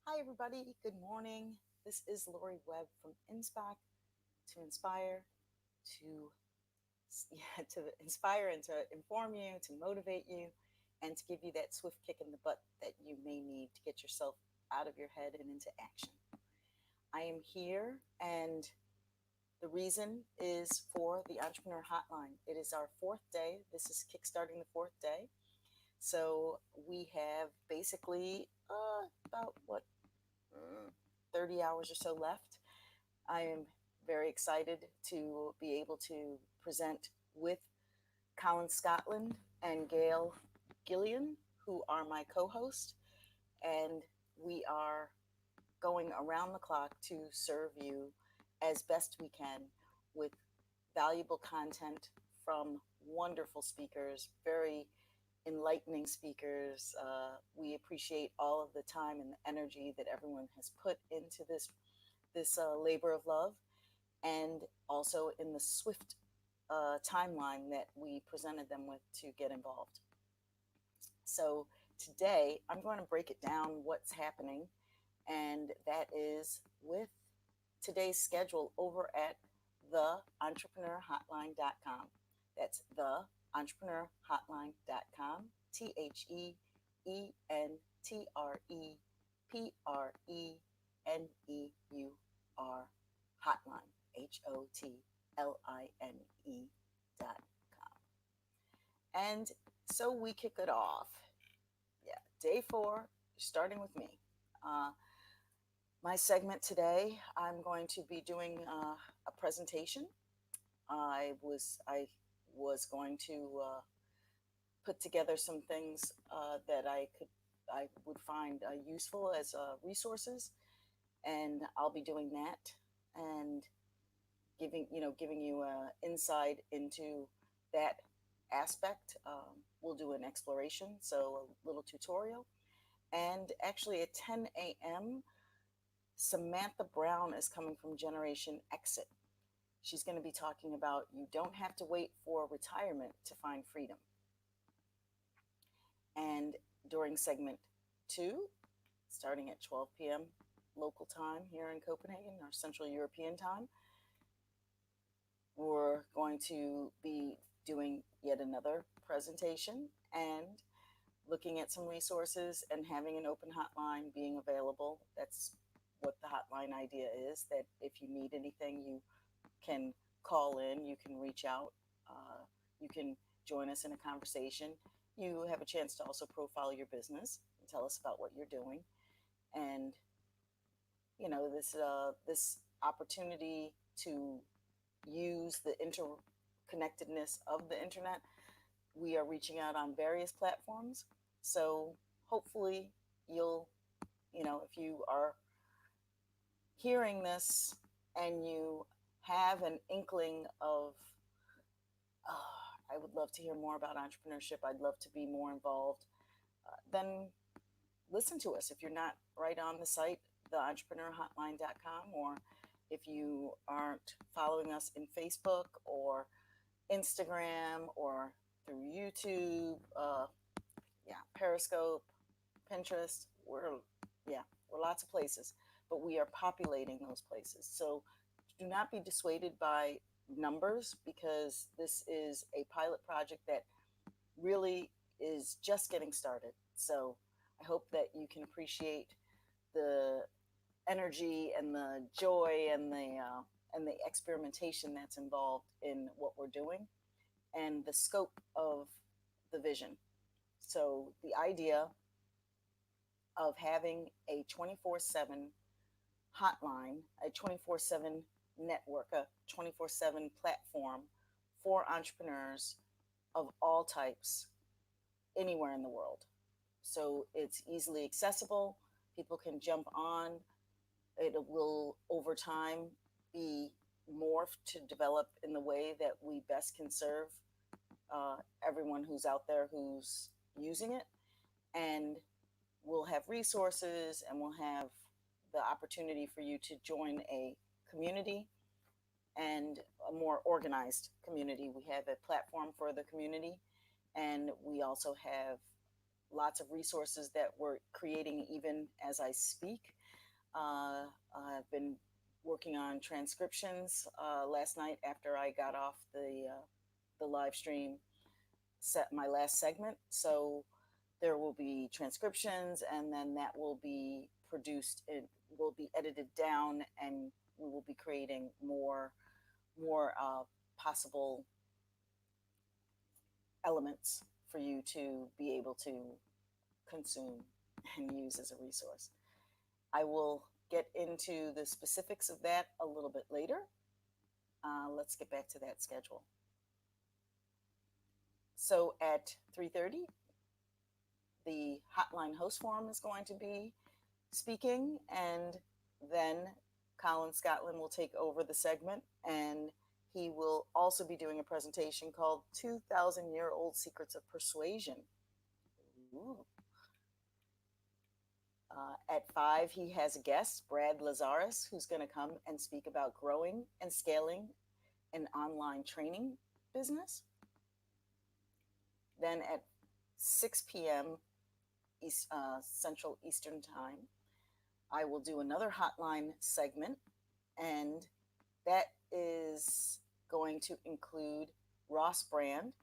Hi, everybody. Good morning. This is Lori Webb from INSPAC to inspire, to to inspire and to inform you, to motivate you, and to give you that swift kick in the butt that you may need to get yourself out of your head and into action. I am here, and the reason is for the Entrepreneur Hotline. It is our fourth day. This is kickstarting the fourth day. So we have basically about what 30 hours or so left. I am very excited to be able to present with Colin Scotland and Gail Gillian, who are my co hosts. And we are going around the clock to serve you as best we can with valuable content from wonderful speakers, very enlightening speakers. We appreciate all of the time and the energy that everyone has put into this labor of love, and also in the swift timeline that we presented them with to get involved. So today I'm going to break it down what's happening, and that is with today's schedule over at theentrepreneur.hotline.com. That's theentrepreneur.hotline.com. THEENTREPRENEUR hotline, HOTLINE.com. And so we kick it off. Yeah, day 4, starting with me. My segment today, I'm going to be doing a presentation. I was going to put together some things that I would find useful as resources, and I'll be doing that and giving you insight into that aspect. We'll do an exploration, so a little tutorial, and actually at 10 a.m. Samantha Brown is coming from Generation Exit. She's going to be talking about you don't have to wait for retirement to find freedom. And during segment 2, starting at 12 p.m. local time here in Copenhagen, or Central European time, we're going to be doing yet another presentation and looking at some resources and having an open hotline being available. That's what the hotline idea is, that if you need anything, you can call in, you can reach out, you can join us in a conversation. You have a chance to also profile your business and tell us about what you're doing. And this opportunity to use the interconnectedness of the internet. We are reaching out on various platforms. So hopefully you'll, if you are hearing this and you have an inkling of, I would love to hear more about entrepreneurship, I'd love to be more involved, then listen to us. If you're not right on the site, theentrepreneur.hotline.com, or if you aren't following us in Facebook or Instagram or through YouTube, Periscope, Pinterest, we're lots of places, but we are populating those places. So do not be dissuaded by numbers, because this is a pilot project that really is just getting started. So I hope that you can appreciate the energy and the joy and the experimentation that's involved in what we're doing, and the scope of the vision. So the idea of having a 24/7 hotline, a 24/7 network, a 24/7 platform for entrepreneurs of all types anywhere in the world. So it's easily accessible. People can jump on. It will, over time, be morphed to develop in the way that we best can serve everyone who's out there who's using it. And we'll have resources, and we'll have the opportunity for you to join a community, and a more organized community. We have a platform for the community, and we also have lots of resources that we're creating even as I speak. I've been working on transcriptions. Last night, after I got off the live stream, set my last segment. So there will be transcriptions, and then that will be produced. It will be edited down, and we will be creating more possible elements for you to be able to consume and use as a resource. I will get into the specifics of that a little bit later. Let's get back to that schedule. So at 3:30, the Hotline host forum is going to be speaking, and then Colin Scotland will take over the segment, and he will also be doing a presentation called 2,000-Year-Old Secrets of Persuasion. Ooh. At 5, he has a guest, Brad Lazarus, who's going to come and speak about growing and scaling an online training business. Then at 6 p.m. Central Eastern Time, I will do another hotline segment, and that is going to include Ross Brand,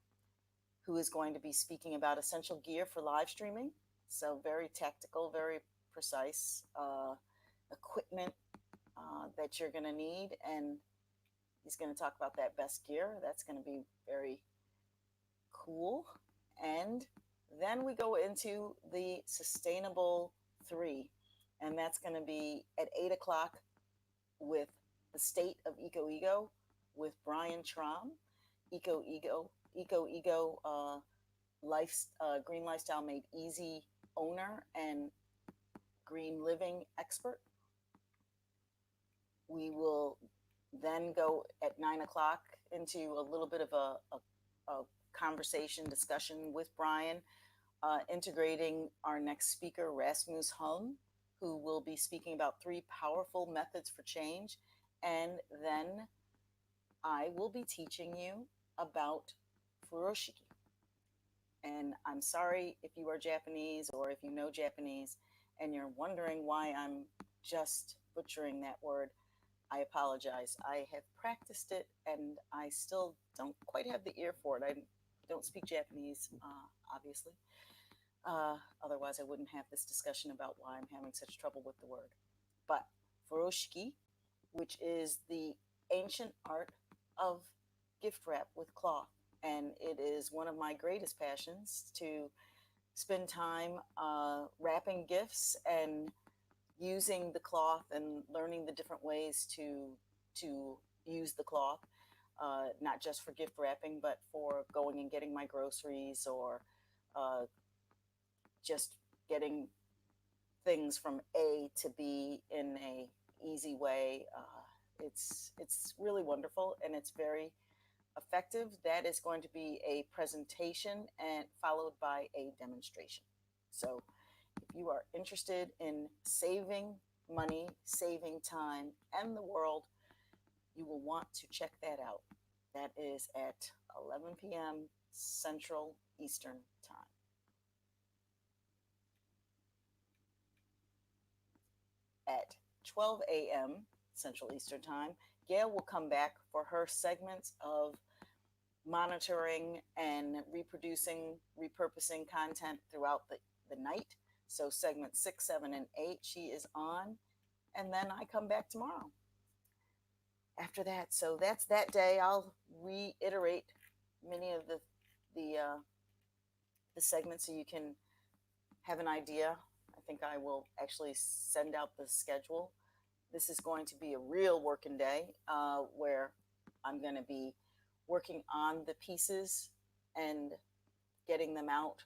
who is going to be speaking about essential gear for live streaming. So very tactical, very precise equipment that you're going to need, and he's going to talk about that best gear. That's going to be very cool. And then we go into the Sustainable 3, and that's going to be at 8 o'clock with the State of Eco Ego with Brian Traum, Eco Ego Green Lifestyle Made Easy owner and green living expert. We will then go at 9 o'clock into a little bit of a conversation discussion with Brian, integrating our next speaker, Rasmus Holm, who will be speaking about 3 powerful methods for change. And then I will be teaching you about furoshiki. And I'm sorry if you are Japanese or if you know Japanese and you're wondering why I'm just butchering that word. I apologize. I have practiced it, and I still don't quite have the ear for it. I don't speak Japanese, obviously. Otherwise, I wouldn't have this discussion about why I'm having such trouble with the word. But furoshiki, which is the ancient art of gift wrap with cloth, and it is one of my greatest passions to spend time wrapping gifts and using the cloth and learning the different ways to use the cloth, not just for gift wrapping, but for going and getting my groceries, or just getting things from A to B in a easy way. It's really wonderful, and it's very effective. That is going to be a presentation and followed by a demonstration. So if you are interested in saving money, saving time, and the world, you will want to check that out. That is at 11 p.m. Central Eastern Time. At 12 a.m. Central Eastern Time, Gail will come back for her segments of monitoring and reproducing, repurposing content throughout the night. So segment 6, 7, and 8, she is on. And then I come back tomorrow after that. So that's that day. I'll reiterate many of the segments so you can have an idea. I think I will actually send out the schedule. This is going to be a real working day where I'm going to be working on the pieces and getting them out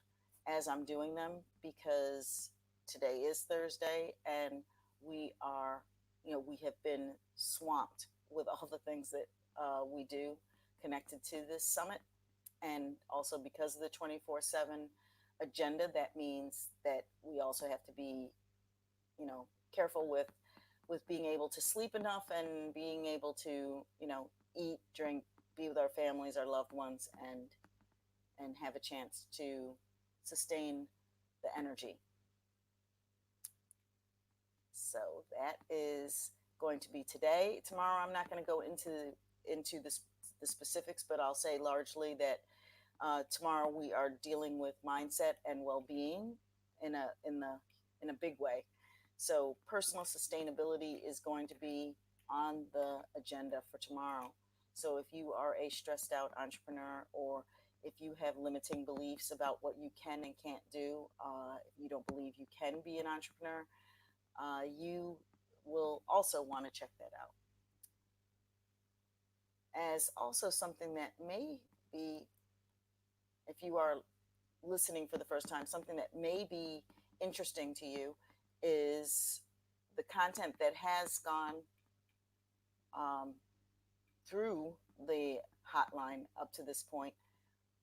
as I'm doing them, because today is Thursday and we have been swamped with all the things that we do connected to this summit. And also because of the 24/7 agenda, that means that we also have to be, careful with being able to sleep enough and being able to, eat, drink, be with our families, our loved ones, and have a chance to sustain the energy. So that is going to be today. Tomorrow, I'm not going to go into the specifics, but I'll say largely that tomorrow we are dealing with mindset and well-being in a big way. So personal sustainability is going to be on the agenda for tomorrow. So if you are a stressed out entrepreneur, or if you have limiting beliefs about what you can and can't do, if you don't believe you can be an entrepreneur, you will also want to check that out as also something that may be, if you are listening for the first time, something that may be interesting to you is the content that has gone um, through the hotline up to this point.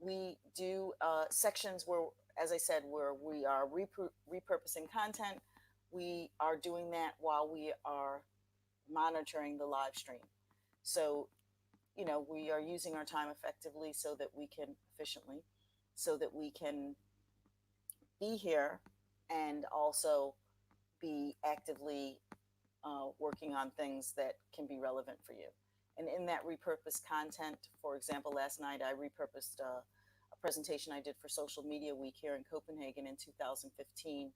We do sections where, as I said, where we are repurposing content. We are doing that while we are monitoring the live stream. So, we are using our time effectively so that we can efficiently, so that we can be here and also be actively working on things that can be relevant for you. And in that repurposed content, for example, last night I repurposed a presentation I did for Social Media Week here in Copenhagen in 2015,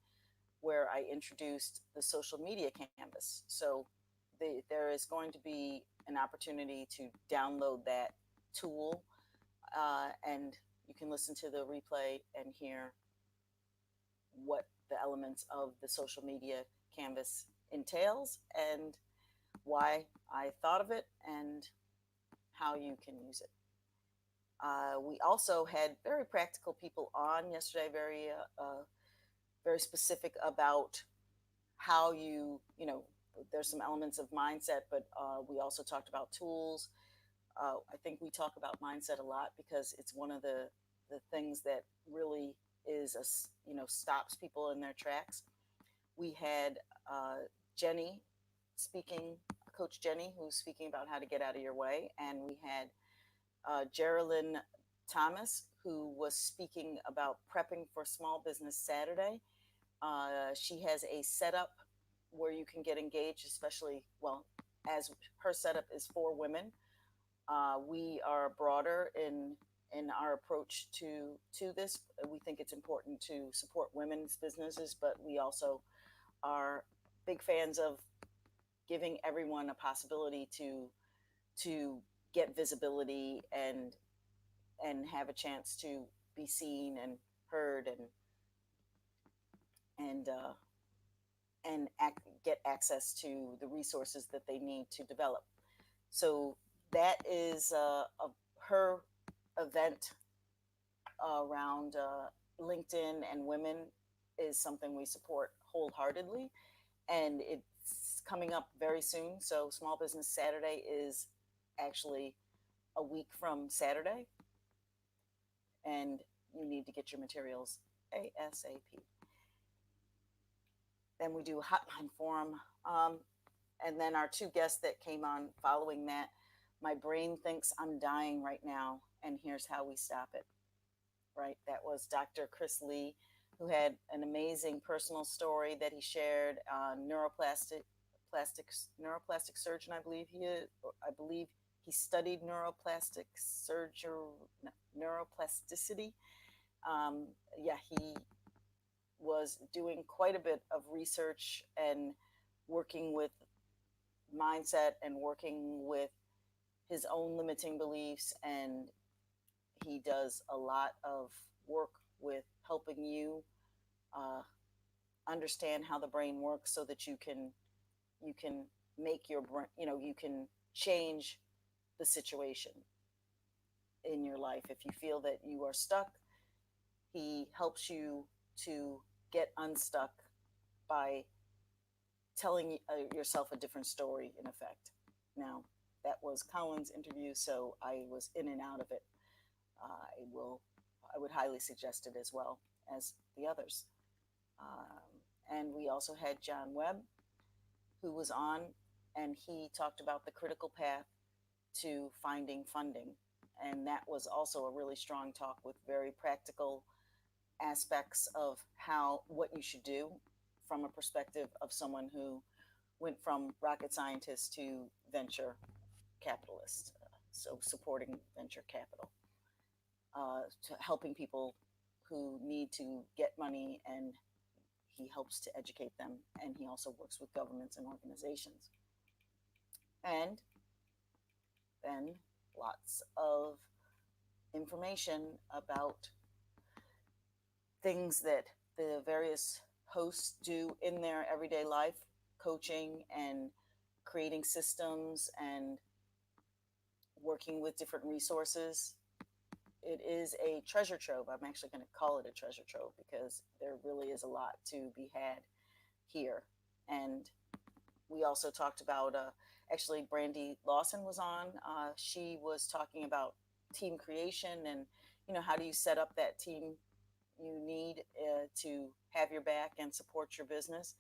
where I introduced the social media canvas. So there is going to be an opportunity to download that tool, and you can listen to the replay and hear what the elements of the social media canvas entails and why I thought of it and how you can use it. We also had very practical people on yesterday, very specific about how there's some elements of mindset, but we also talked about tools. I think we talk about mindset a lot because it's one of the things that really is stops people in their tracks. We had Jenny speaking, Coach Jenny, who's speaking about how to get out of your way, and we had Geraldine Thomas, who was speaking about prepping for Small Business Saturday. She has a setup where you can get engaged, especially, well, as her setup is for women. We are broader in our approach to this. We think it's important to support women's businesses, but we also are big fans of giving everyone a possibility to get visibility and have a chance to be seen and heard and get access to the resources that they need to develop. So that is her event around LinkedIn and women is something we support wholeheartedly, and it's coming up very soon. So Small Business Saturday is actually a week from Saturday, and you need to get your materials ASAP. Then we do a hotline forum. And then our two guests that came on following that, my brain thinks I'm dying right now, and here's how we stop it. Right? That was Dr. Chris Lee, who had an amazing personal story that he shared. Neuroplastic surgeon, I believe he is. I believe he studied neuroplastic surgery, neuroplasticity. Yeah, he was doing quite a bit of research and working with mindset and working with his own limiting beliefs, and he does a lot of work with helping you understand how the brain works so that you can make your brain, you can change the situation in your life. If you feel that you are stuck, he helps you to get unstuck by telling yourself a different story, in effect. Now, that was Colin's interview, so I was in and out of it. I would highly suggest it as well as the others. And we also had John Webb, who was on, and he talked about the critical path to finding funding. And that was also a really strong talk with very practical aspects of what you should do from a perspective of someone who went from rocket scientist to venture capitalist. So supporting venture capital, to helping people who need to get money, and he helps to educate them. And he also works with governments and organizations. And then lots of information about things that the various hosts do in their everyday life, coaching and creating systems and working with different resources. It is a treasure trove. I'm actually going to call it a treasure trove because there really is a lot to be had here. And we also talked about, actually, Brandy Lawson was on. She was talking about team creation and, how do you set up that team you need to have your back and support your business.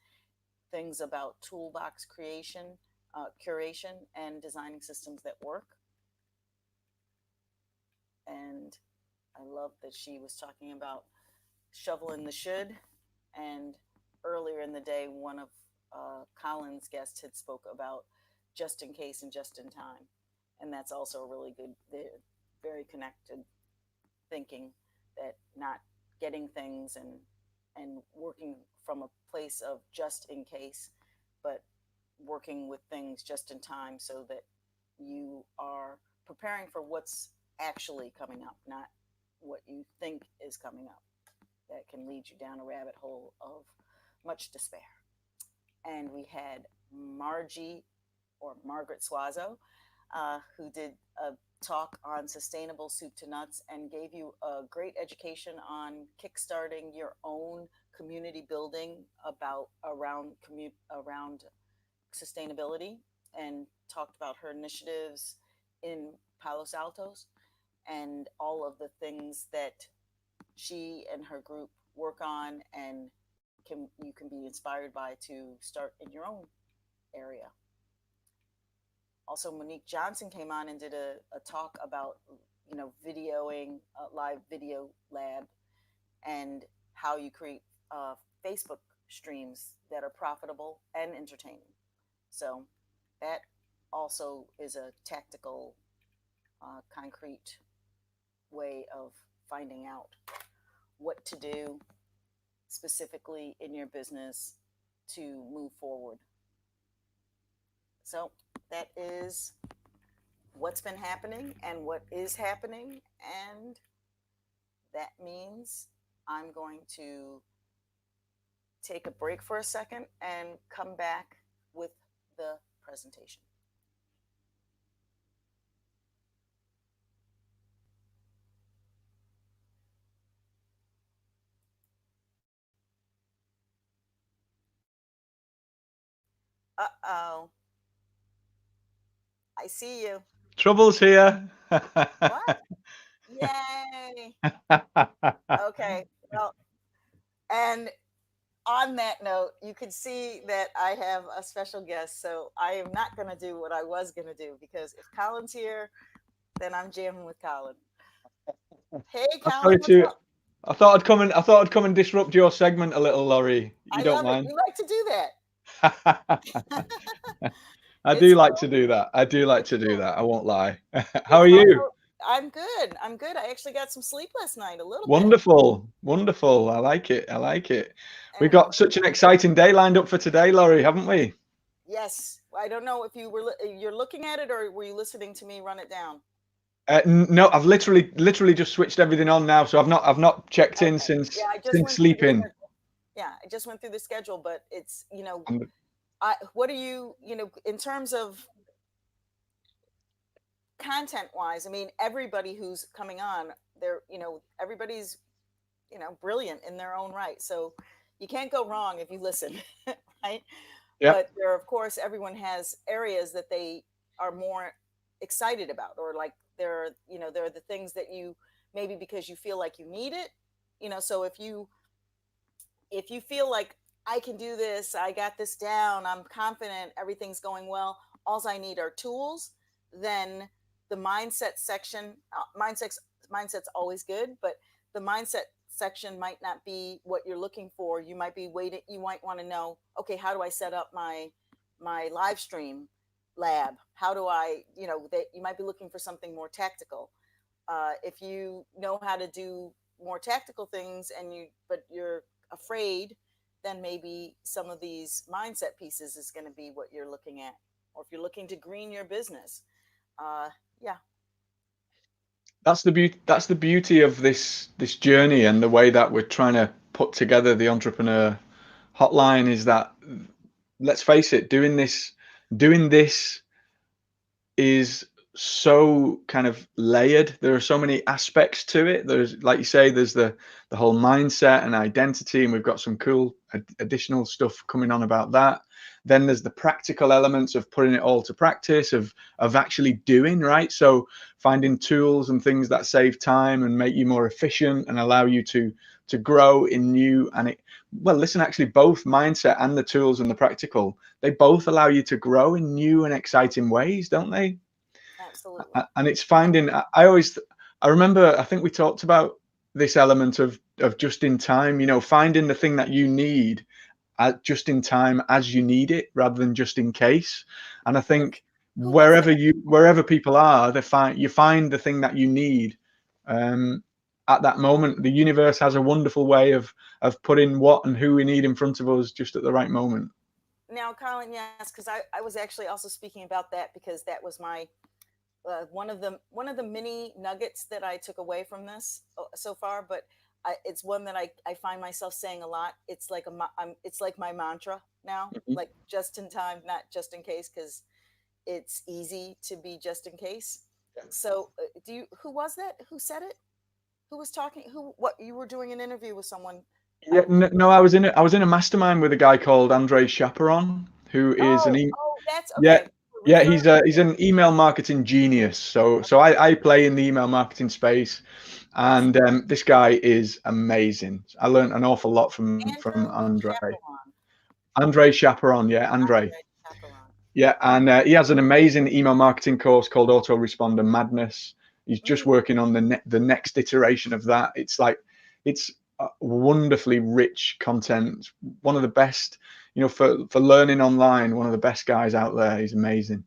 Things about toolbox creation, curation, and designing systems that work. And I love that she was talking about shoveling the should. And earlier in the day, one of Colin's guests had spoke about just in case and just in time. And that's also a really good, very connected thinking, that not getting things and working from a place of just in case, but working with things just in time so that you are preparing for what's actually coming up, not what you think is coming up. That can lead you down a rabbit hole of much despair. And we had Margie, or Margaret Swazo, who did a talk on sustainable soup to nuts and gave you a great education on kickstarting your own community building around sustainability, and talked about her initiatives in Palos Altos and all of the things that she and her group work on, and you can be inspired by to start in your own area. Also, Monique Johnson came on and did a talk about, videoing, a live video lab, and how you create Facebook streams that are profitable and entertaining. So that also is a tactical, concrete way of finding out what to do specifically in your business to move forward. So that is what's been happening and what is happening. And that means I'm going to take a break for a second and come back with the presentation. Uh-oh. I see you. Trouble's here. What? Yay. Okay. Well, and on that note, you can see that I have a special guest. So I am not going to do what I was going to do, because if Colin's here, then I'm jamming with Colin. Hey, I'm Colin, sorry what's to. up? I thought I'd come and disrupt your segment a little, Laurie. You I don't love it. mind? You like to do that. I It's do like cool. to do that. I do like It's to do cool. that. I won't lie. How It's are you? also, I'm good. I'm good. I actually got some sleep last night, a little bit. Wonderful. Wonderful. I like it. I like it. We've And got such an exciting day lined up for today, Laurie, haven't we? yes, I don't know if you're looking at it, or were you listening to me run it down? No, I've literally just switched everything on now, so I've not checked in Okay. Yeah, since I just went through the sleeping. schedule. Yeah, I just went through the schedule, but it's, I'm- what are you, in terms of content wise? I mean, everybody who's coming on, everybody's, brilliant in their own right. So you can't go wrong if you listen, right? Yep. But there, of course, everyone has areas that they are more excited about, or like there are the things that you, maybe because you feel like you need it, so if you feel like, I can do this, I got this down, I'm confident, everything's going well, all I need are tools, then the mindset section, mindset's always good, but the mindset section might not be what you're looking for. You might be waiting, you might want to know, okay, how do I set up my my live stream lab? How do I, that you might be looking for something more tactical. If you know how to do more tactical things but you're afraid, then maybe some of these mindset pieces is going to be what you're looking at. Or if you're looking to green your business, yeah, That's the beauty of this journey, and the way that we're trying to put together the entrepreneur hotline is that, let's face it, doing this is so kind of layered. There are so many aspects to it. There's, like you say, there's the whole mindset and identity, and we've got some cool additional stuff coming on about that. Then there's the practical elements of putting it all to practice, of actually doing, right. So finding tools and things that save time and make you more efficient and allow you to grow in new and it well, listen, actually, both mindset and the tools and the practical, they both allow you to grow in new and exciting ways, don't they? absolutely. And it's finding, I remember, I think we talked about this element of just in time, finding the thing that you need just in time as you need it, rather than just in case. And I think Who was that? wherever people are, you find the thing that you need, um, at that moment. The universe has a wonderful way of putting what and who we need in front of us just at the right moment. Now, Colin, yes, because I was actually also speaking about that, because that was my one of the many nuggets that I took away from this so far. But it's one that I find myself saying a lot. It's like it's like my mantra now, Mhm. like just in time, not just in case, because it's easy to be just in case. So, who was that? Who said it? Who was talking? What you were doing an interview with someone, I Yeah, believe. no, I was in a mastermind with a guy called Andre Chaperon, who is Oh, oh, that's yeah, okay. yeah, Refer. he's an email marketing genius. So I play in the email marketing space, Yes, and this guy is amazing. I learned an awful lot from Andrew Andre. Chaperon. Andre Chaperon, yeah, Andre. Andre Chaperon. Yeah, and he has an amazing email marketing course called Autoresponder Madness. He's just Mm, working on the next iteration of that. It's wonderfully rich content. One of the best, for learning online. One of the best guys out there. He's amazing.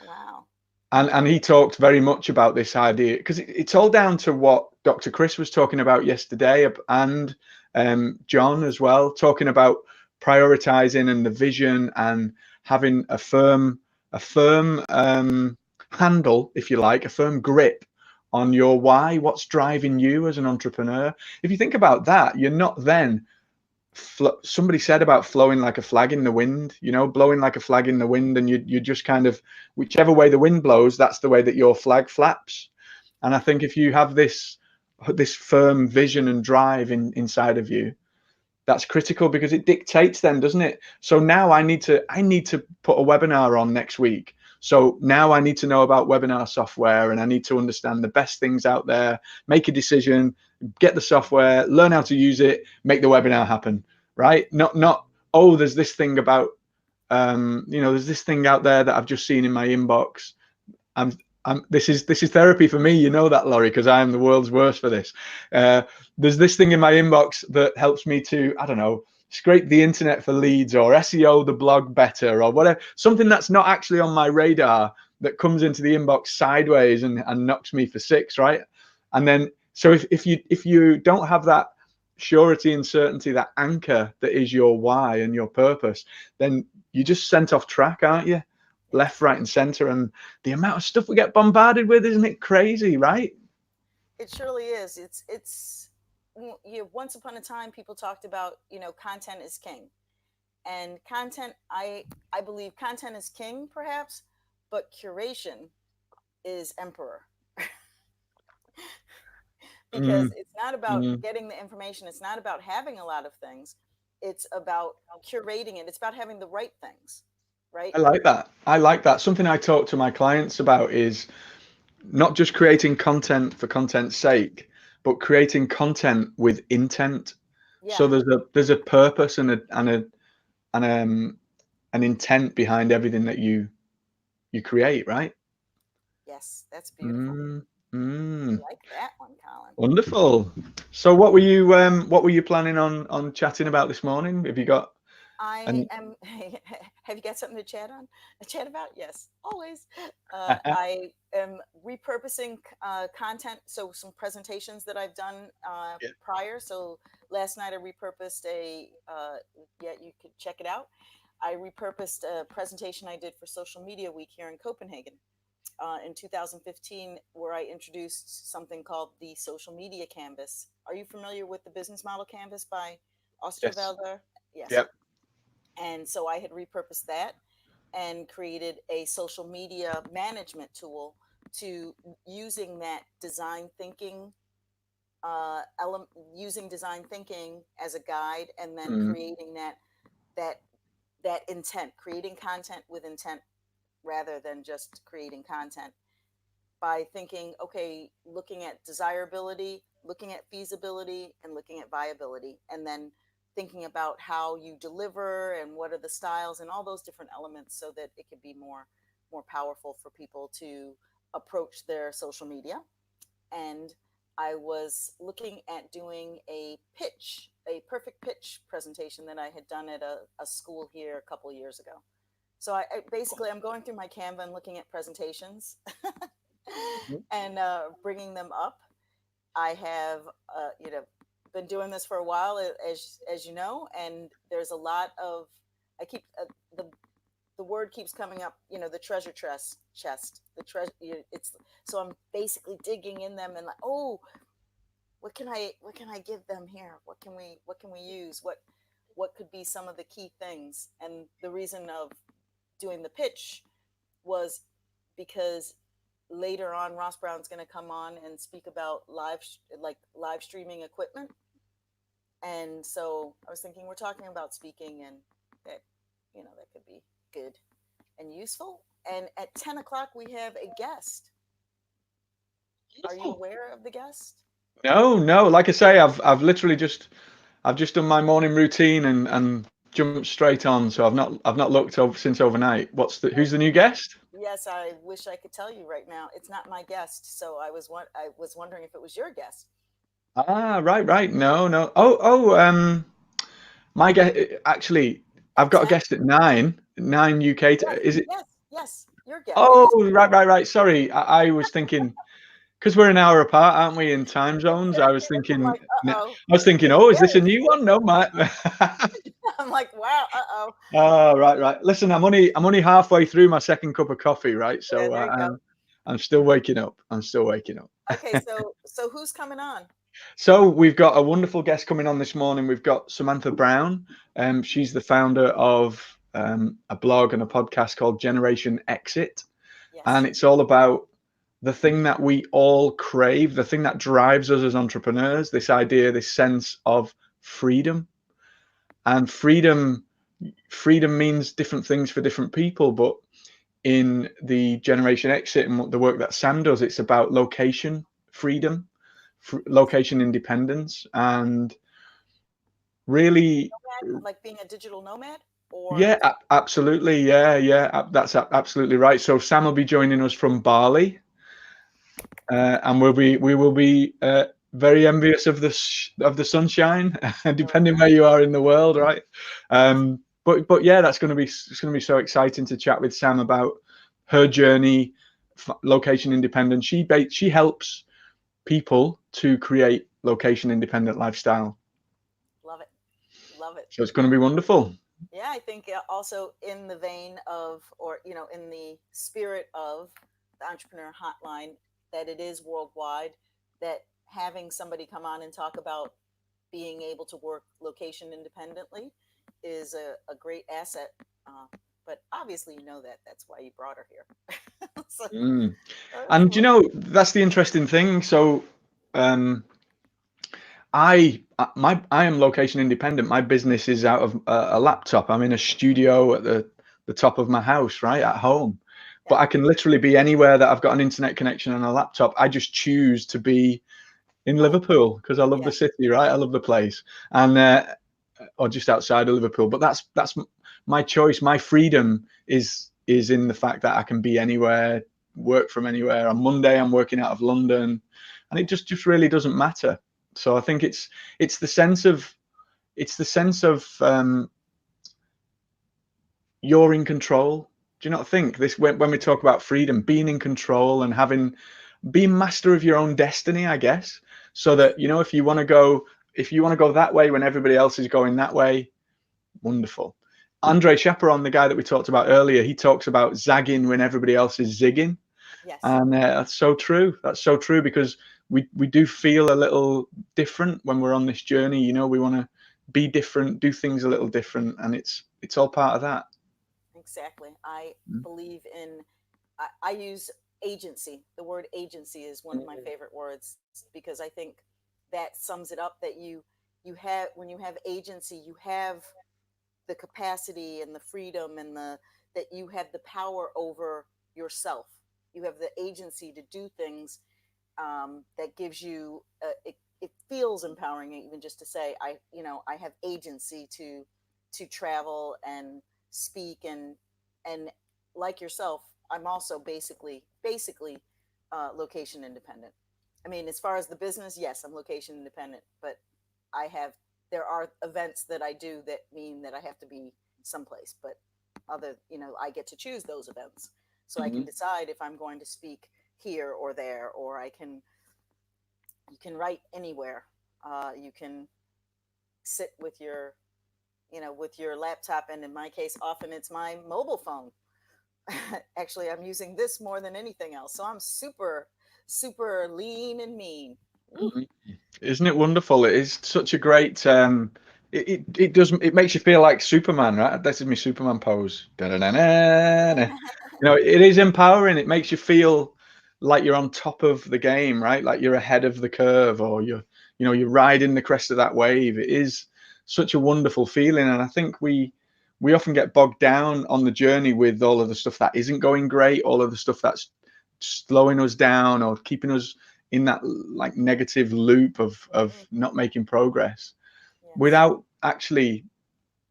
wow. And he talked very much about this idea, because it's all down to what Dr. Chris was talking about yesterday, and John as well, talking about prioritizing and the vision, and having a firm handle, if you like, a firm grip on your why, what's driving you as an entrepreneur. If you think about that, you're not then somebody said about flowing like a flag in the wind, blowing like a flag in the wind, and you just kind of, whichever way the wind blows, that's the way that your flag flaps. And I think if you have this firm vision and drive inside of you, that's critical, because it dictates then, doesn't it? So now I need to put a webinar on next week. So now I need to know about webinar software, and I need to understand the best things out there, make a decision, get the software, learn how to use it, make the webinar happen, right? Not, oh, there's this thing out there that I've just seen in my inbox. I'm, this is therapy for me. You know that, Laurie, because I am the world's worst for this. Uh, there's this thing in my inbox that helps me to, I don't know, scrape the internet for leads, or SEO the blog better, or whatever. Something that's not actually on my radar, that comes into the inbox sideways and knocks me for six, right? And then, so if you don't have that surety and certainty, that anchor that is your why and your purpose, then you just sent off track, aren't you? Left, Yes, right, and center. And the amount of stuff we get bombarded with, isn't it crazy, right? it surely is. Once upon a time, people talked about, content is king, and I believe content is king, perhaps, but curation is emperor. Because Mm, it's not about mm. getting the information. It's not about having a lot of things. It's about curating it. It's about having the right things, right? I like that. Something I talk to my clients about is not just creating content for content's sake, but creating content with intent. So Yeah. there's a purpose and an intent behind everything that you create, right? Yes, that's beautiful. Mm, I mm. like that one, Colin. Wonderful. So what were you planning on chatting about this morning? Have you got? I And am. Have you got something to chat on? Chat about? Yes, always. I am repurposing content. So some presentations that I've done yeah. prior. So last night I repurposed a. Yeah, you could check it out. I repurposed a presentation I did for Social Media Week here in Copenhagen in 2015, where I introduced something called the Social Media Canvas. Are you familiar with the Business Model Canvas by Yes. Osterwelder? Yes. Yep. And so I had repurposed that and created a social media management tool to using that design thinking element, using design thinking as a guide, and then Mm. creating that that intent, creating content with intent rather than just creating content by thinking, okay, looking at desirability, looking at feasibility, and looking at viability, and then thinking about how you deliver and what are the styles and all those different elements so that it could be more powerful for people to approach their social media. And I was looking at doing a perfect pitch presentation that I had done at a school here a couple years ago. So I basically I'm going through my Canva and looking at presentations and bringing them up. I have, been doing this for a while, as you know, and there's a lot of. I keep the word keeps coming up. You know, the treasure chest. The treasure. It's so I'm basically digging in them and like, oh, what can I give them here? What can we use? What could be some of the key things? And the reason of doing the pitch was because later on Ross Brown's going to come on and speak about live streaming equipment. And so I was thinking we're talking about speaking, and that that could be good and useful. And at 10 o'clock we have a guest. Are you Beautiful. aware of the guest? No, no. Like I say, I've literally just done my morning routine and jumped straight on. So I've not looked over since overnight. Who's the new guest? Yes, I wish I could tell you right now. It's not my guest, so I was wondering if it was your guest. Ah, right, right. No, no. My guest actually, I've At got a 10? guest at nine UK. Yes, Is it? yes, yes. Your guest. It Oh, is your right, guest. right, right. Sorry, I was thinking because we're an hour apart, aren't we, in time zones? I was I'm thinking, like, uh I oh. was thinking, It's oh, is this a very new one? No, my. I'm like, wow, uh-oh. Oh, right, right. Listen, I'm only halfway through my second cup of coffee, right? Yeah, So there you go. I'm still waking up. I'm still waking up. Okay, so who's coming on? So we've got a wonderful guest coming on this morning. We've got Samantha Brown. She's the founder of a blog and a podcast called Generation Exit, and Yes. it's all about the thing that we all crave, the thing that drives us as entrepreneurs. This idea, this sense of freedom, and freedom means different things for different people, but in the Generation Exit and the work that Sam does, it's about location freedom, location independence, and really, Nomad, like being a digital nomad or yeah, absolutely, yeah, yeah, that's absolutely right. So Sam will be joining us from Bali, and we will be very envious of the sunshine, depending where you are in the world, right? But yeah, it's going to be so exciting to chat with Sam about her journey, location independent. She helps people to create location independent lifestyle. love it. Love it. So it's going to be wonderful. Yeah, I think also in the vein of, or in the spirit of the Entrepreneur Hotline, that it is worldwide, that having somebody come on and talk about being able to work location independently is a great asset. But obviously, that's why you brought her here. So, Mm. that's And you know that's the interesting thing. So um, I am location independent. My business is out of a laptop. I'm in a studio at the top of my house, right at home. But yeah, I can literally be anywhere that I've got an internet connection and a laptop. I just choose to be in home. Liverpool because I love Yeah, the city, right? I love the place, and or just outside of Liverpool. But that's my choice. My freedom is in the fact that I can be anywhere, work from anywhere. On Monday, I'm working out of London, and it just really doesn't matter. So I think it's the sense of you're in control. Do you not think this, when we talk about freedom, being in control and having, being master of your own destiny, I guess, so Yes. that, you know, if you want to go that way when everybody else is going that way, wonderful. Andre Chaperon, the guy that we talked about earlier, he talks about zagging when everybody else is zigging. Yes. And that's so true. That's so true, because we do feel a little different when we're on this journey. You know, we want to be different, do things a little different, and it's all part of that. Exactly. I believe in, I use agency. The word agency is one of my favorite words because I think that sums it up, that you have, when you have agency, you have the capacity and the freedom and the, that you have the power over yourself. You have the agency to do things, that gives you, it feels empowering even just to say, I, you know, I have agency to travel and speak, and like yourself, I'm also basically location independent. I mean, as far as the business, yes, I'm location independent, but I have, there are events that I do that mean that I have to be someplace, but other, you know, I get to choose those events. So I can Mhm. decide if I'm going to speak here or there, or I can, you can write anywhere. You can sit with your, you know, with your laptop, and in my case, often it's my mobile phone. Actually, I'm using this more than anything else, so I'm super lean and mean. Woo. Mhm. Isn't it wonderful? It is such a great. It does, it makes you feel like Superman, right? This is my Superman pose. Da-da-da-da-da. You know, it is empowering. It makes you feel like you're on top of the game, right? Like you're ahead of the curve, or you're riding the crest of that wave. It is such a wonderful feeling, and I think we often get bogged down on the journey with all of the stuff that isn't going great, all of the stuff that's slowing us down or keeping us in that like negative loop of Mm, not making progress, yes, without actually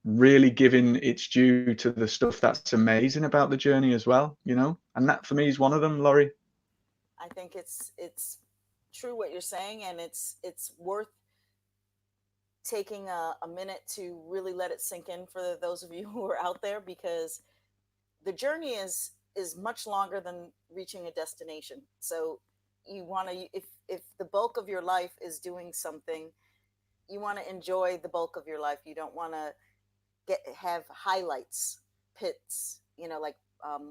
really giving its due to the stuff that's amazing about the journey as well, you know? And that for me is one of them, Laurie. I think it's true what you're saying, and it's worth taking a minute to really let it sink in for those of you who are out there, because the journey is much longer than reaching a destination. So you want to, if the bulk of your life is doing something, you want to enjoy the bulk of your life. You don't want to get, have highlights, pits, you know, like,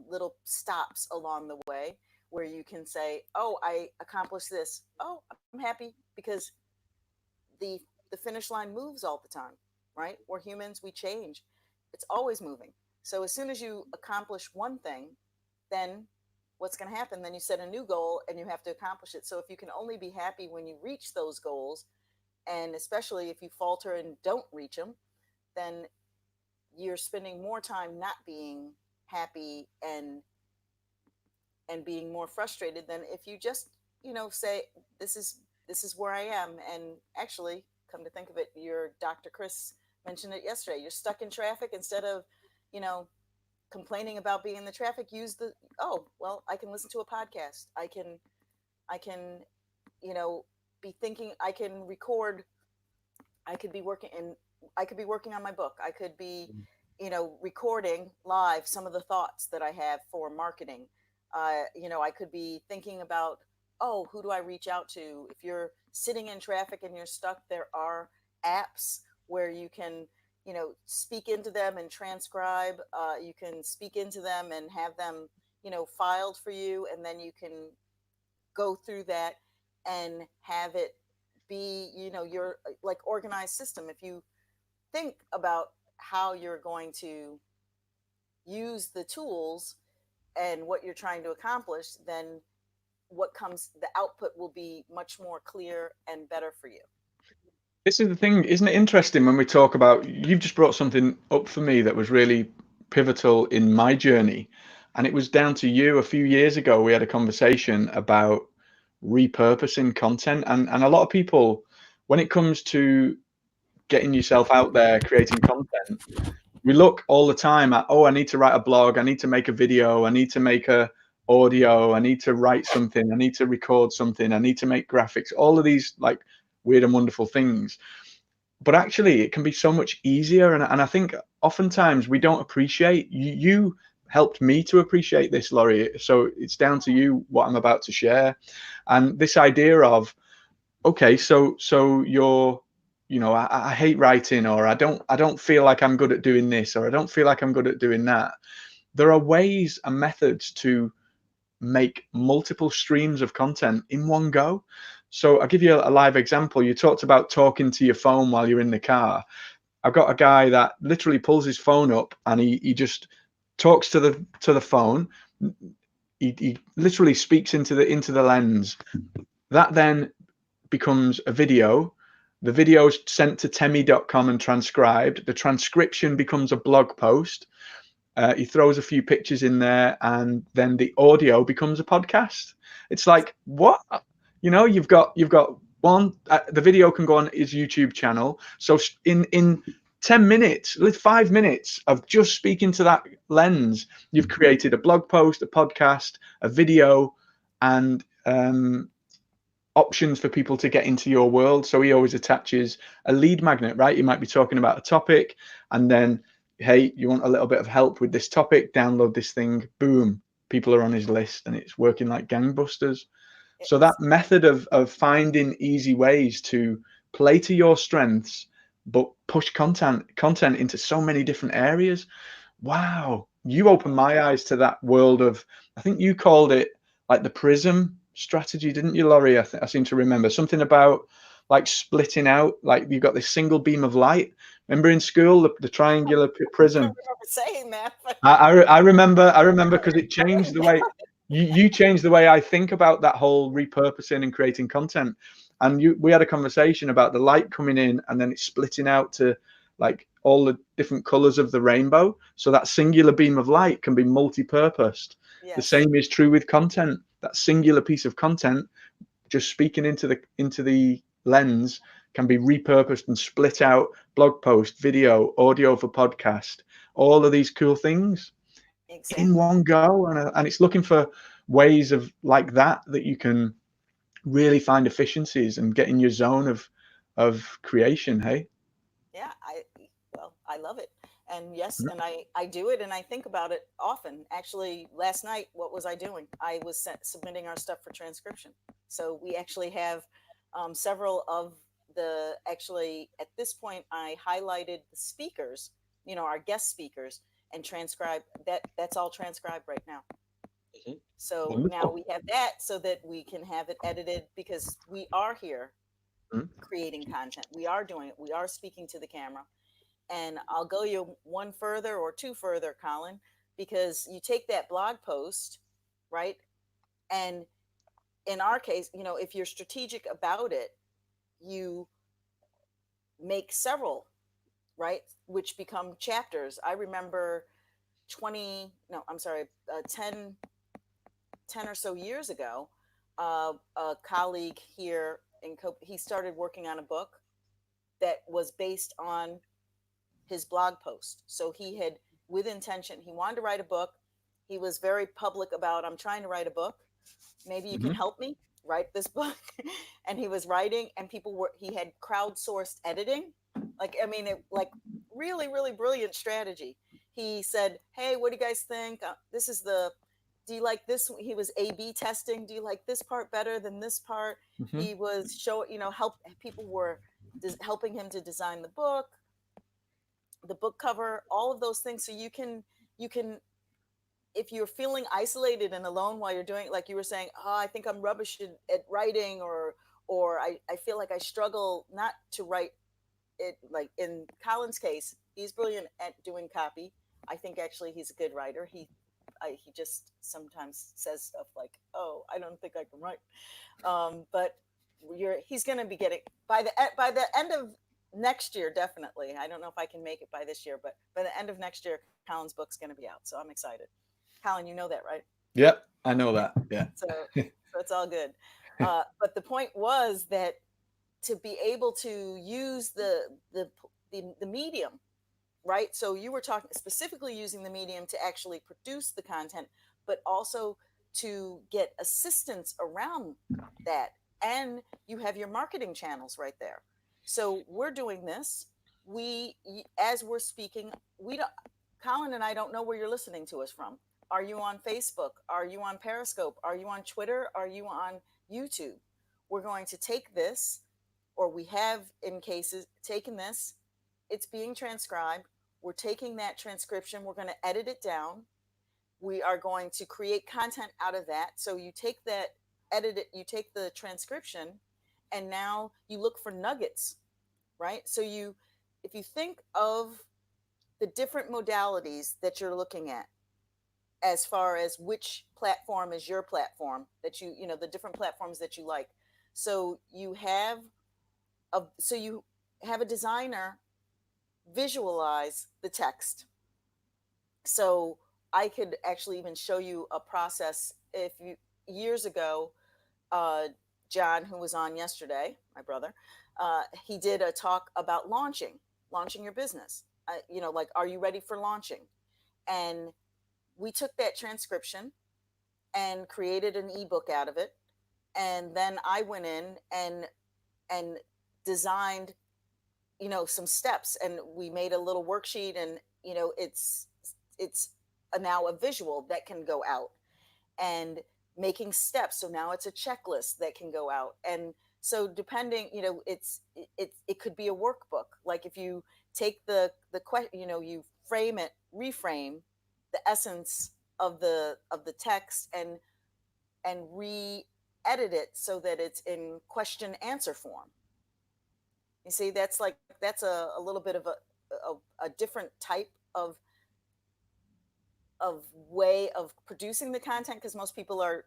little stops along the way where you can say, oh, I accomplished this, oh, I'm happy, because the the finish line moves all the time, right? We're humans, we change, it's always moving. So as soon as you accomplish one thing, then what's going to happen, then you set a new goal and you have to accomplish it. So if you can only be happy when you reach those goals, and especially if you falter and don't reach them, then you're spending more time not being happy and being more frustrated than if you just, you know, say, this is where I am. And actually, come to think of it, your Dr. Chris mentioned it yesterday, you're stuck in traffic. Instead of, you know, complaining about being in the traffic, use the, oh, well, I can listen to a podcast, I can, you know, be thinking, I can record, I could be working in, I could be working on my book. I could be, you know, recording live some of the thoughts that I have for marketing. You know, I could be thinking about, oh, who do I reach out to? If you're sitting in traffic and you're stuck, there are apps where you can, you know, speak into them and transcribe. You can speak into them and have them, you know, filed for you, and then you can go through that and have it be, you know, your like organized system. If you think about how you're going to use the tools and what you're trying to accomplish, then what comes, the output will be much more clear and better for you. This is the thing, isn't it interesting when we talk about, you've just brought something up for me that was really pivotal in my journey. And it was down to you a few years ago. We had a conversation about repurposing content. And a lot of people, when it comes to getting yourself out there, creating content, we look all the time at, oh, I need to write a blog, I need to make a video, I need to make a audio, I need to write something, I need to record something, I need to make graphics, all of these like weird and wonderful things. But actually it can be so much easier. And I think oftentimes we don't appreciate. You helped me to appreciate this, Laurie. So it's down to you what I'm about to share, and this idea of, okay, so you're, I hate writing, or I don't feel like I'm good at doing this, or I don't feel like I'm good at doing that. There are ways and methods to make multiple streams of content in one go. So I'll give you a live example. You talked about talking to your phone while you're in the car. I've got a guy that literally pulls his phone up and he just talks to the phone. He literally speaks into the lens. That then becomes a video. The video is sent to temi.com and transcribed. The transcription becomes a blog post. He throws a few pictures in there, and then the audio becomes a podcast. It's like, what? You've got one. The video can go on his YouTube channel. So in 10 minutes, 5 minutes of just speaking to that lens, you've created a blog post, a podcast, a video, and options for people to get into your world. So he always attaches a lead magnet, right? You might be talking about a topic, and then, hey, you want a little bit of help with this topic, download this thing, boom, people are on his list, and it's working like gangbusters. So that It's method of finding easy ways to play to your strengths but push content into so many different areas. Wow, you opened my eyes to that world of, I think you called it like the prism strategy, didn't you, Laurie? I seem to remember something about like splitting out, like you've got this single beam of light. Remember in school, the triangular I don't prism? remember saying that, but I remember because it changed the way you changed the way I think about that whole repurposing and creating content. And we had a conversation about the light coming in and then it's splitting out to like all the different colors of the rainbow. So that singular beam of light can be multi-purposed. The yes, same is true with content. That singular piece of content just speaking into the lens can be repurposed and split out, blog post, video, audio for podcast, all of these cool things in exactly. one go. And it's looking for ways of like that you can really find efficiencies and get in your zone of creation. Hey. Yeah, I love it. And yes, and I do it and I think about it often. Actually, last night, what was I doing? I was submitting our stuff for transcription. So we actually have several of the, actually, at this point, I highlighted the speakers, our guest speakers, and transcribe that. That's all transcribed right now. So now Wonderful. we have that so that we can have it edited because we are here creating content. We are doing it. We are speaking to the camera. And I'll go you one further or two further, Colin, because you take that blog post, right? And in our case, if you're strategic about it, you make several, right? Which become chapters. I remember 20, no, I'm sorry, 10 or so years ago, a colleague here he started working on a book that was based on his blog post. So he had, with intention, he wanted to write a book. He was very public about, I'm trying to write a book. Maybe you can Mm-hmm. help me write this book. And he was writing, and he had crowdsourced editing. Like, I mean, like really, really brilliant strategy. He said, hey, what do you guys think? Do you like this? He was A/B testing. Do you like this part better than this part? Mm-hmm. He was help people were helping him to design the book cover, all of those things. So you can, if you're feeling isolated and alone while you're doing, like you were saying, oh, I think I'm rubbish at writing, or I feel like I struggle not to write it. Like in Colin's case, he's brilliant at doing copy. I think actually he's a good writer. He just sometimes says stuff like, "Oh, I don't think I can write." But he's going to be getting by the end of next year, definitely. I don't know if I can make it by this year, but by the end of next year, Colin's book's going to be out, so I'm excited. Colin, you know that, right? Yep, I know Yeah. that. Yeah. So it's all good. But the point was that to be able to use the medium, right? So you were talking specifically using the medium to actually produce the content, but also to get assistance around that. And you have your marketing channels right there. So we're doing this. as we're speaking, we don't, Colin and I don't know where you're listening to us from. Are you on Facebook? Are you on Periscope? Are you on Twitter? Are you on YouTube? We're going to take this, or we have in cases taken this. It's being transcribed. We're taking that transcription, we're going to edit it down. We are going to create content out of that. So you take that, edit it, you take the transcription, and now you look for nuggets, right? So if you think of the different modalities that you're looking at, as far as which platform is your platform, that the different platforms that you like. So you have a designer visualize the text. So I could actually even show you a process. If you Years ago, uh, John, who was on yesterday, my brother, he did a talk about launching your business. Like, are you ready for launching? And we took that transcription and created an ebook out of it. And then I went in and designed, some steps, and we made a little worksheet, and it's now a visual that can go out, and making steps. So now it's a checklist that can go out. And so depending, it could be a workbook. Like if you take the question, you frame it, reframe the essence of the text, and re-edit it so that it's in question answer form. You see, that's a little bit of a different type of way of producing the content, because most people are,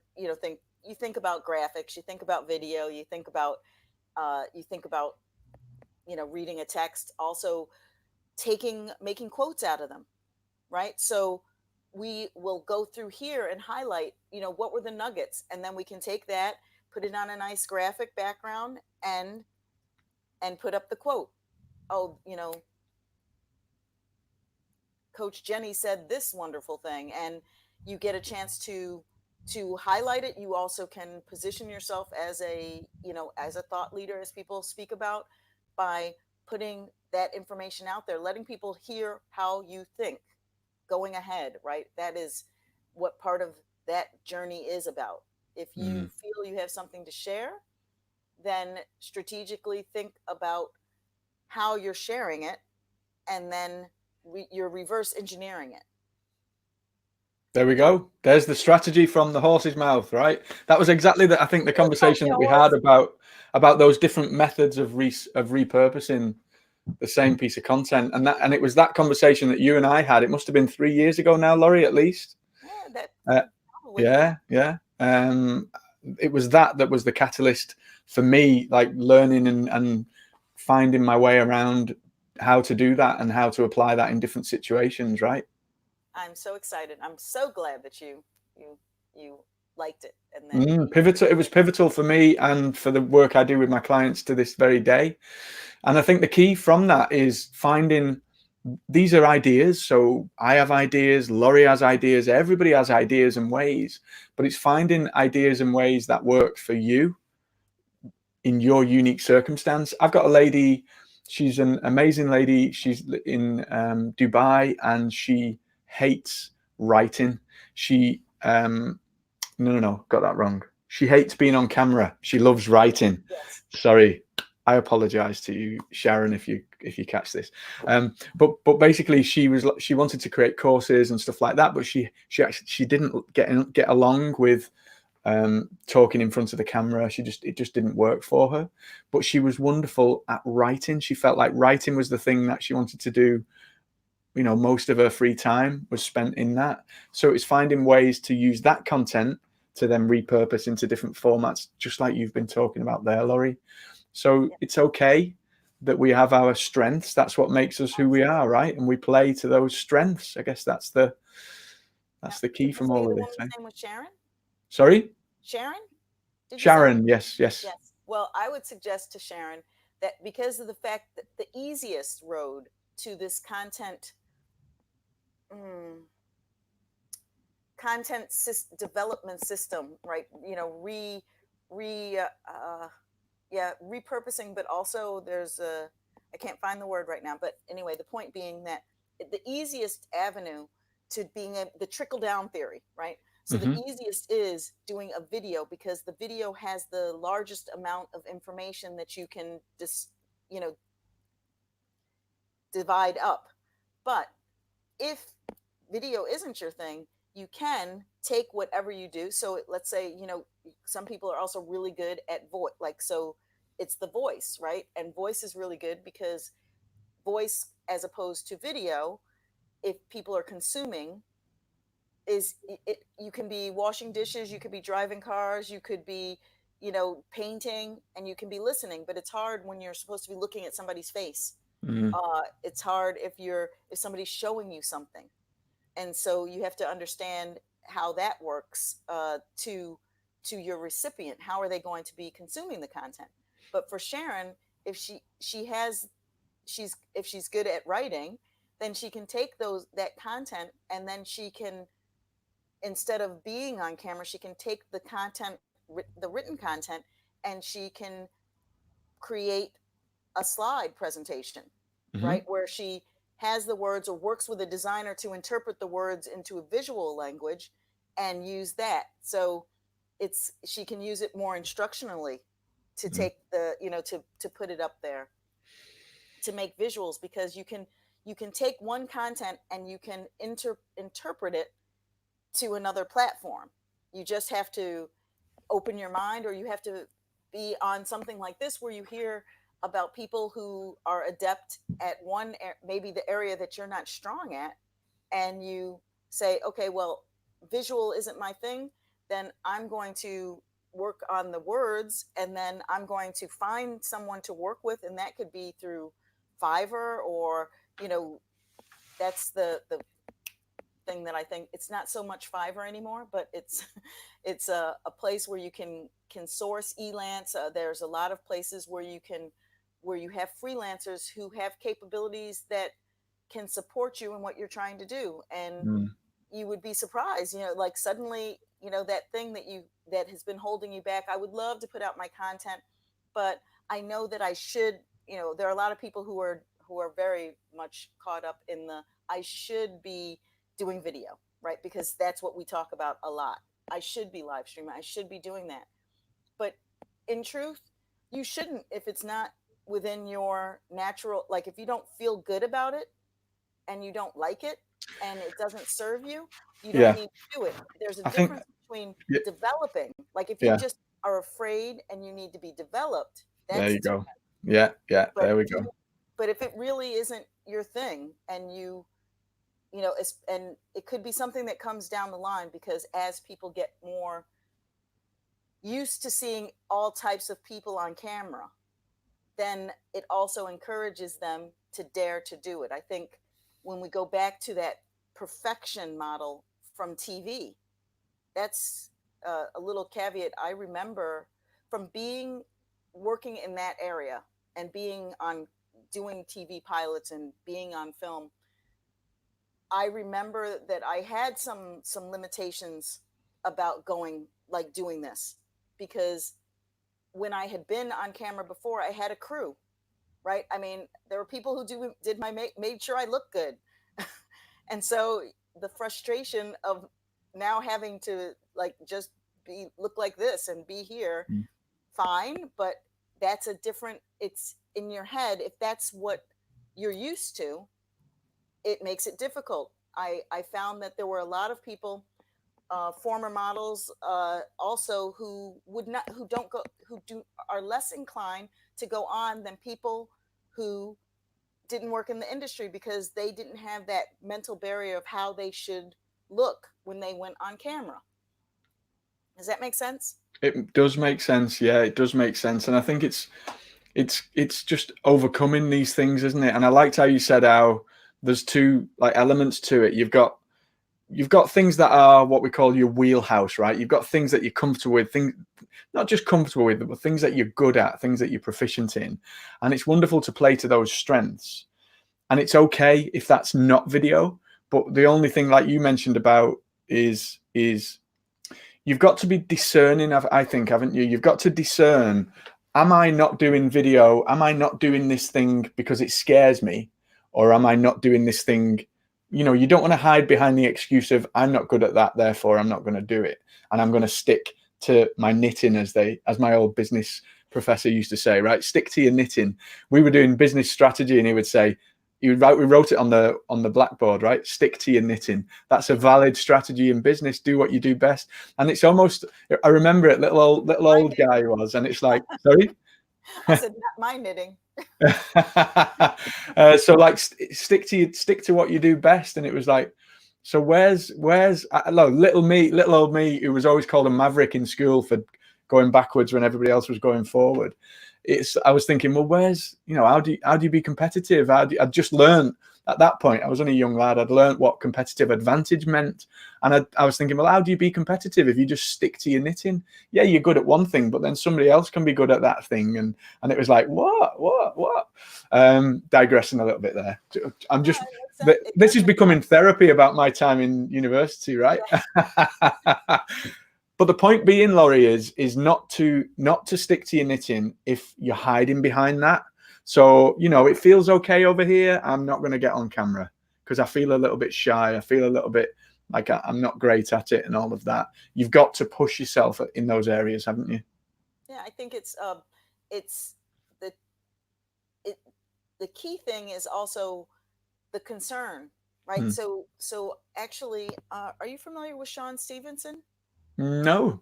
think about graphics, you think about video, you think about reading a text, also making quotes out of them, right? So we will go through here and highlight, what were the nuggets, and then we can take that, put it on a nice graphic background, and put up the quote. Oh, Coach Jenny said this wonderful thing, and you get a chance to highlight it. You also can position yourself as a thought leader, as people speak about, by putting that information out there, letting people hear how you think, going ahead, right? That is what part of that journey is about. If you Mm. feel you have something to share, then strategically think about how you're sharing it, and then you're reverse engineering it. There we go. There's the strategy from the horse's mouth, right? That was exactly I think the Don't call conversation me a that we had horse. about those different methods of repurposing the same piece of content, and it was that conversation that you and I had. It must have been 3 years ago now, Laurie, at least. Yeah, that Uh, probably. yeah, yeah. It was that was the catalyst for me, like learning and finding my way around how to do that and how to apply that in different situations, right? I'm so excited. I'm so glad that you you liked it, and that Mm, you pivotal. It was pivotal for me and for the work I do with my clients to this very day. And I think the key from that is finding these are ideas. So I have ideas, Laurie has ideas, everybody has ideas and ways, but it's finding ideas and ways that work for you in your unique circumstance. I've got a lady, she's an amazing lady. She's in Dubai, and she hates writing. She no, got that wrong. She hates being on camera. She loves writing. yes. Sorry, I apologize to you, Sharon, if you catch this. But basically, she wanted to create courses and stuff like that, but she didn't get along with talking in front of the camera. It just didn't work for her. But she was wonderful at writing. She felt like writing was the thing that she wanted to do. Most of her free time was spent in that. So it's finding ways to use that content to then repurpose into different formats, just like you've been talking about there, Laurie. So Yep. it's okay that we have our strengths. That's what makes us who we are, Absolutely. right? And we play to those strengths. I guess that's the Yeah. key Did you from say all the of this. woman's Eh? name was Sharon? Sorry, Sharon? Did you say? Sharon. Yes, yes. Yes. Well, I would suggest to Sharon that, because of the fact that the easiest road to this mm, development system, right? Re, re, yeah, repurposing, but also there's a I can't find the word right now, but anyway, the point being that the easiest avenue to being the trickle down theory, right? So the Hmm. easiest is doing a video because the video has the largest amount of information that you can just, you know, divide up. But if video isn't your thing, you can take whatever you do. So let's say, you know, some people are also really good at voice, like, so it's the voice, right? And voice is really good because voice, as opposed to video, if people are consuming, is it, you can be washing dishes, you could be driving cars, you could be, you know, painting, and you can be listening. But it's hard when you're supposed to be looking at somebody's face. Mm. It's hard if somebody's showing you something, and so you have to understand how that works to your recipient. How are they going to be consuming the content? But for Sharon, if she has she's if she's good at writing, then she can take those that content, and then she can, instead of being on camera, she can take the content, the written content, and she can create a slide presentation, Hmm. right? Where she has the words or works with a designer to interpret the words into a visual language and use that. So it's she can use it more instructionally to Mm. take the, you know, to put it up there, to make visuals, because you can take one content and you can interpret it to another platform. You just have to open your mind, or you have to be on something like this where you hear about people who are adept at maybe the area that you're not strong at, and you say, okay, well, visual isn't my thing, then I'm going to work on the words, and then I'm going to find someone to work with, and that could be through Fiverr, or, you know, that's the thing that I think, it's not so much Fiverr anymore, but it's it's a place where you can source elance. There's a lot of places where you can, where you have freelancers who have capabilities that can support you in what you're trying to do. And Mm. you would be surprised, you know, like suddenly, you know, that thing that has been holding you back. I would love to put out my content, but I know that I should, you know, there are a lot of people who are very much caught up in the, I should be doing video, right? Because that's what we talk about a lot. I should be live streaming, I should be doing that. But in truth, you shouldn't, if it's not within your natural, like if you don't feel good about it, and you don't like it, and it doesn't serve you, you don't Yeah, need to do it. There's a I think. difference between Yeah, developing, like if you yeah. just are afraid and you need to be developed, There that's you go. different. Yeah, yeah. But There we if you, go. but if it really isn't your thing, and you know, and it could be something that comes down the line, because as people get more used to seeing all types of people on camera, then it also encourages them to dare to do it. I think when we go back to that perfection model from TV, that's a little caveat. I remember from being working in that area and being on, doing TV pilots and being on film. I remember that I had some limitations about going, like doing this, because when I had been on camera before, I had a crew, right? I mean, there were people who did my made sure I looked good, and so the frustration of now having to, like, just be look like this and be here, Mm. fine, but that's a different. It's in your head. If that's what you're used to, it makes it difficult. I found that there were a lot of people, former models, also who would not, who don't go, who do are less inclined to go on than people who didn't work in the industry, because they didn't have that mental barrier of how they should look when they went on camera. Does that make sense? It does make sense. Yeah, it does make sense, and I think it's just overcoming these things, isn't it? And I liked how you said how there's two like elements to it. You've got things that are what we call your wheelhouse, right? You've got things that you're comfortable with, things not just comfortable with, but things that you're good at, things that you're proficient in, and it's wonderful to play to those strengths. And it's okay if that's not video, but the only thing, like you mentioned about, is you've got to be discerning. I think, haven't you? You've got to discern am I not doing video? Am I not doing this thing because it scares me? Or am I not doing this thing? You know, you don't want to hide behind the excuse of I'm not good at that, therefore I'm not going to do it. And I'm going to stick to my knitting, as my old business professor used to say, right? Stick to your knitting. We were doing business strategy and he would say, we wrote it on the blackboard, right? Stick to your knitting. That's a valid strategy in business. Do what you do best. And it's almost, I remember it, little My old knitting. guy was, and it's like, sorry. I said, not my knitting. So like stick to what you do best, and it was like, so where's little old me who was always called a maverick in school for going backwards when everybody else was going forward. I was thinking, well, where's, how do you be competitive? I'd just learned at that point. I was only a young lad. I'd learned what competitive advantage meant, and I was thinking, well, how do you be competitive if you just stick to your knitting? Yeah, you're good at one thing, but then somebody else can be good at that thing, and it was like, what? Digressing a little bit there. I'm No, just it makes sense. It this does is make becoming sense. therapy about my time in university, right? Yeah. But the point being, Laurie, is not to stick to your knitting if you're hiding behind that. So, it feels okay over here. I'm not going to get on camera because I feel a little bit shy. I feel a little bit like I'm not great at it and all of that. You've got to push yourself in those areas, haven't you? Yeah, I think it's the it the key thing is also the concern, right? Hmm. So actually, are you familiar with Sean Stevenson? No.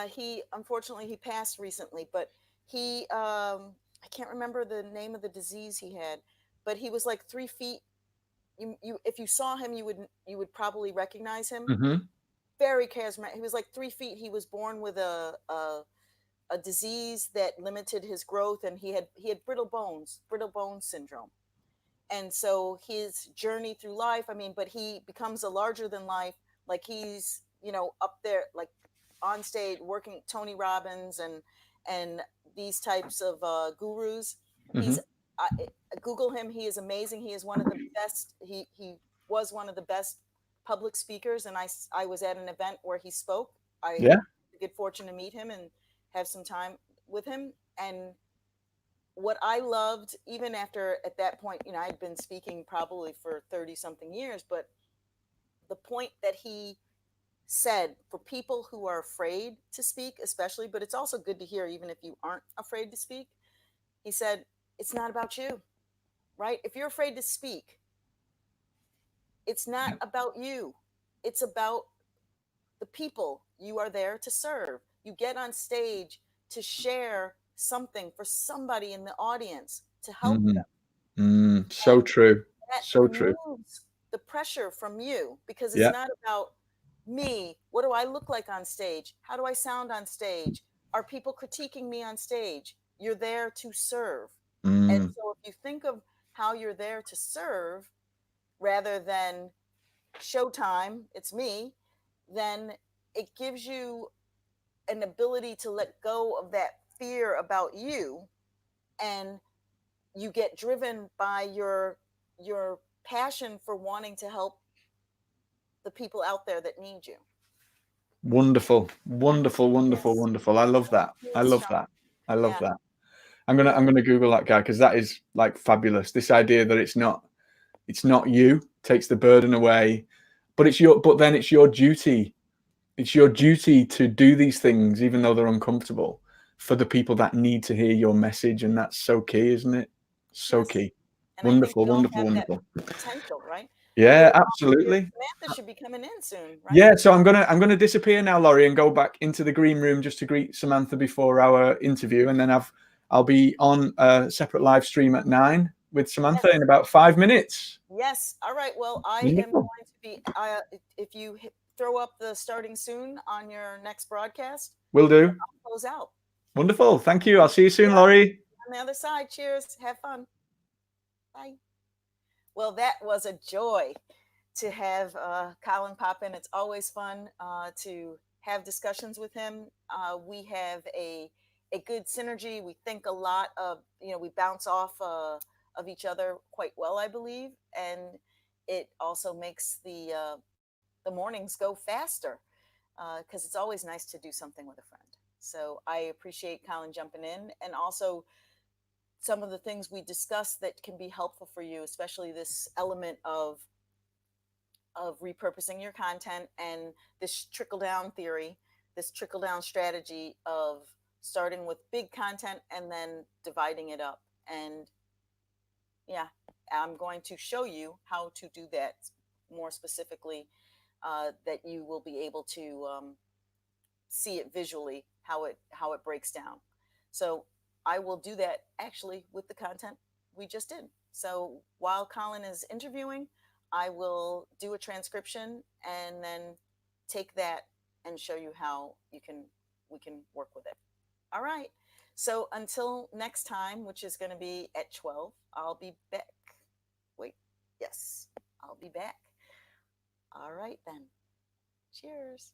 He unfortunately he passed recently, but he I can't remember the name of the disease he had, but he was like 3 feet. You if you saw him, you would probably recognize him. Hmm. Very charismatic. He was like 3 feet. He was born with a disease that limited his growth, and he had brittle bone syndrome. And so his journey through life, I mean, but he becomes a larger than life, like he's up there, like on stage working Tony Robbins and these types of gurus. He's Hmm. I, Google him. He is amazing. He is one of the best. He was one of the best public speakers, and I was at an event where he spoke. I had Yeah. the good fortune to meet him and have some time with him. And what I loved, even after at that point, I'd been speaking probably for 30 something years, but the point that he said for people who are afraid to speak, especially, but it's also good to hear, even if you aren't afraid to speak, he said, it's not about you, right? If you're afraid to speak, it's not about you, it's about the people you are there to serve. You get on stage to share something for somebody in the audience to help Mm. them. So And true. that So true. removes the pressure from you because it's Yeah. not about me. What do I look like on stage? How do I sound on stage? Are people critiquing me on stage? You're there to serve. And Mm. so if you think of how you're there to serve rather than showtime, it's me, then it gives you an ability to let go of that fear about you, and you get driven by your passion for wanting to help the people out there that need you. Wonderful, wonderful, wonderful, Yes. wonderful. I love that. I Yes, love Sean. that. I love Yeah. that. I'm Yeah. gonna Google that guy because that is like fabulous. This idea that it's not you takes the burden away, but then it's your duty. It's your duty to do these things even though they're uncomfortable for the people that need to hear your message, and that's so key, isn't it? So Yes. key. And I think Wonderful, we all wonderful, have that wonderful. potential, right? And Yeah, you're volunteer. absolutely. Samantha should be coming in soon, right? Yeah, so I'm gonna disappear now, Laurie, and go back into the green room just to greet Samantha before our interview, and then I'll be on a separate live stream at 9 with Samantha in Yes. about 5 minutes. Yes. All right. Well, I am Wonderful. going to be. If you throw up the starting soon on your next broadcast, Will then do. I'll close out. Wonderful. Thank you. I'll see you soon, Yeah. Laurie. On the other side. Cheers. Have fun. Bye. Well, that was a joy to have Colin pop in. It's always fun to have discussions with him. We have a good synergy. We think a lot of, we bounce off of each other quite well, I believe, and it also makes the mornings go faster because it's always nice to do something with a friend. So I appreciate Colin jumping in, and also some of the things we discussed that can be helpful for you, especially this element of repurposing your content and this trickle down theory, this trickle down strategy of starting with big content and then dividing it up. And yeah, I'm going to show you how to do that more specifically, that you will be able to see it visually, how it breaks down. So I will do that actually with the content we just did. So while Colin is interviewing, I will do a transcription and then take that and show you how we can work with it. All right. So until next time, which is going to be at 12, I'll be back. Wait. Yes, I'll be back. All right then. Cheers.